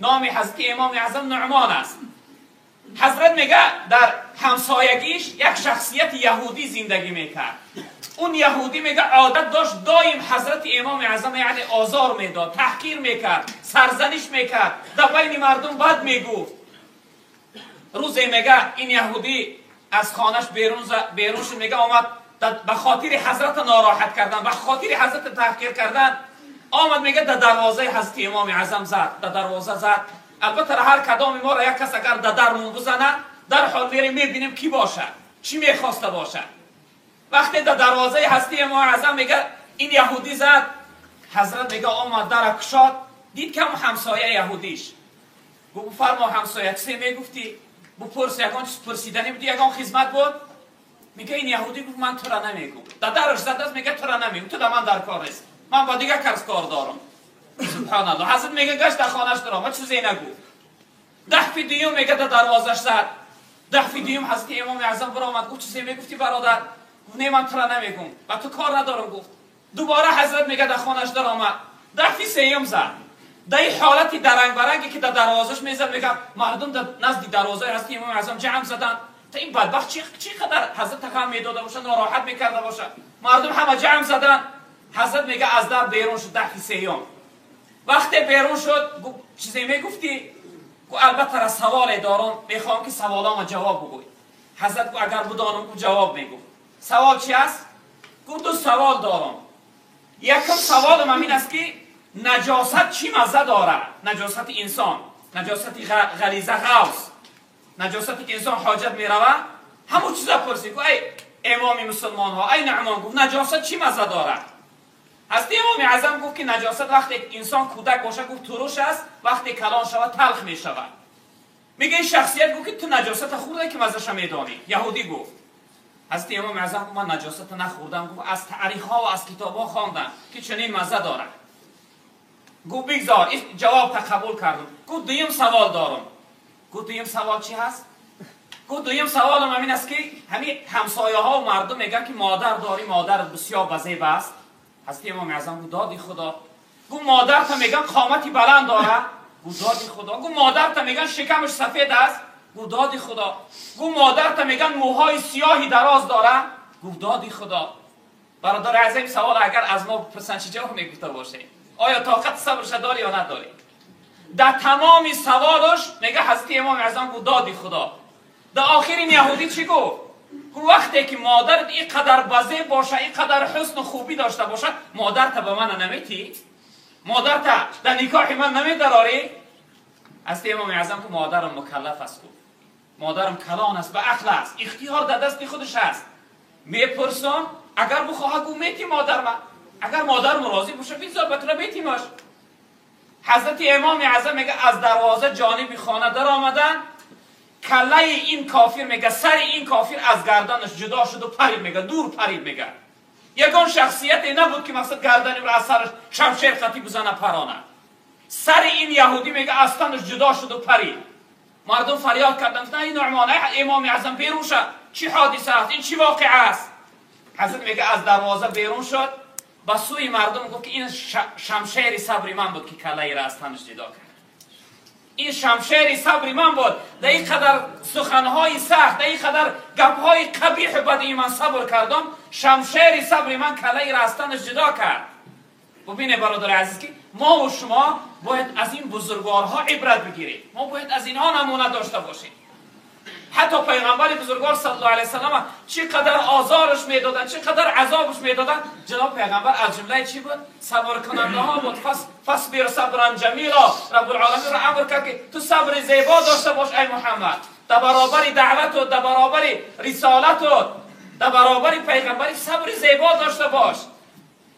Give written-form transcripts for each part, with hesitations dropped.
نام حضرت امام اعظم نعمان است. حضرت میگه در همسایگیش یک شخصیت یهودی زندگی میکرد. اون یهودی میگه عادت داشت دایم حضرت امام اعظم یعنی آزار میداد، تحقیر میکرد، سرزنش میکرد، در بین مردم بد میگفت. روزی میگه این یهودی از خانش بیرون شد، میگه آمد به خاطر حضرت ناراحت کردن، به خاطر حضرت تحقیر کردن، آمد میگه در دروازه حضرت امام اعظم زد، در دروازه زد. البته هر کدام ما را یک کس اگر در درمون بزنه در حال میریم میبینیم کی باشه، چی میخواسته باشه. وقتی در دروازه حضرت امام اعظم میگه این یهودی زد، حضرت میگه آمد در کشاد، دید که همسایه یهودیش. گفت فرما همسایه چی میگفتی؟ بپرس یگان چیز پرسیدنی بودی، یگان خدمت بود؟ میگه این یهودی گفت من تو را نمیگم. در درش زده است، میگه تو را نمیگم، تو در من در کار است، من با دیگه کس کار دارم. سبحان الله. حضرت میگه گشت در خانهش درام، من چیزی نگفت. دفعه دیوم میگه در دروازش زد، دفعه دیوم حضرت امام اعظم برآمد، گفت چیزی میگفتی برادر؟ گفت نه من تو را نمیگم، با تو کار ندارم. گفت دوباره حضرت میگه در خانهش درآمد، دفعه سوم زد. در این حالتی درنگ برنگی که در دروازش میزد، میگه مردم در نزد دروازه حضرت امام اعظم جمع زدن. تا این بدبخت چقدر حضرت غم میداده باشه، ناراحت میکرده باشه. مردم همه جمع زدن. حضرت میگه از در بیرون شد، دفعه سوم. وقتی بیرون شد گفت چیزی میگفتی؟ گفت البته را سوال دارم، میخوام که سوالامو جواب بگوی. حضرت گفت اگر بدانم گفت جواب میگم. سوال چی است؟ گفت دو سوال دارم. یکم سوالم همین است که نجاست چی مزه داره؟ نجاست انسان، نجاست غریزه غوث، نجاستی که انسان حاجت میروه، همون چیزا پرسید. گفت ای امام مسلمان ها، ای نعمان، گفت نجاست چی مزه داره؟ حضرت امام اعظم گفت که نجاست وقتی انسان کودک باشه گفت ترش است، وقتی کلان شود تلخ می شود. میگه این شخصیت گفت که تو نجاست خورده که مزهش میدانی. یهودی گفت. حضرت امام اعظم گفت من نجاست نخوردم. گفت از تاریخ ها و از کتاب ها خواندم که چنین مزه داره. گفت بگذار، این جواب قبول کردم. گفت دویم سوال دارم. گفت دویم سوال چی هست؟ گفت دویم سوالم همین است که همین همسایه ها و مردم میگن که مادر داری، مادر بسیار بزیب است. حضرت امام اعظم گفت دادی خدا. گفت مادر تا میگن قامتی بلند داره. گفت دادی خدا. گفت مادر تا میگن شکمش سفید است. گفت دادی خدا. گفت مادر تا میگن موهای سیاهی دراز داره. گفت دادی خدا. برادر عزیز سوال اگر از ما بپرسن چه جواب میگفته باشه؟ آیا طاقت صبرش داری یا نداری؟ در تمام سوالش میگه حضرت امام اعظم گفت دادی خدا. در آخر این یهودی چی گفت؟ وقتی که مادرت اینقدر بزه باشه، اینقدر حسن و خوبی داشته باشه، مادرت به من نمیتی؟ مادرت در نکاح من نمیدراری؟ حضرت امام اعظم که مادرم مکلف است. گفت مادرم کلان است، به عقل است، اختیار در دست خودش است. میپرسم اگر بخواه گفت میتی مادر من، اگر مادرم راضی باشه بگذار بتونه بیتیمش. حضرت امام اعظم میگه از دروازه جانب خانه در آمدن، کله این کافر میگه سر این کافر از گردنش جدا شد و پرید، میگه دور پرید. میگه یگان شخصیتی نبود که مقصد گردنی را از سرش شمشیر خطی بزنه پرانه. سر این یهودی میگه از تنش جدا شد و پرید. مردم فریاد کردن نه این نعمان امام اعظم بیرون شد، چی حادثه است؟ این چی واقعه است؟ حضرت میگه از دروازه بیرون شد، با سوی مردم گفت که این شمشیر صبر من بود که کله را از تنش جدا کرد. این شمشیر صبر من بود. در این قدر سخنهای سخت، در این قدر گپهای قبیح بدی من صبر کردم، شمشیر صبر من کله را از تنش جدا کرد. ببینه برادر عزیز که ما و شما باید از این بزرگوارها عبرت بگیریم. ما باید از اینها نمونه داشته باشیم. حتی پیغمبر بزرگوار صلی الله علیه وسلم چقدر آزارش میدادن، چقدر عذابش میدادن. جناب پیغمبر از جمله چی بود؟ صبر کننده ها بود. فصبر صبرا جمیلا. رب العالمین را امر کرد که تو صبر زیبا داشته باش ای محمد، در برابر دعوت و در برابر رسالت و در برابر پیغمبری صبر زیبا داشته باش.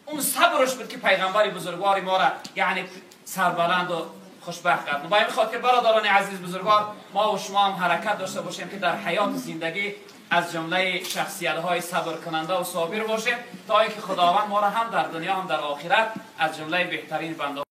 اون صبرش بود که پیغمبر بزرگوار ما را یعنی سربلند و خوشبخت کرد. با این خاطر برادران عزیز بزرگوار ما و شما هم حرکت داشته باشیم که در حیات زندگی از جمله شخصیت های صبر کننده و صابر باشیم تا اینکه خداوند ما را هم در دنیا هم در آخرت از جمله بهترین بنده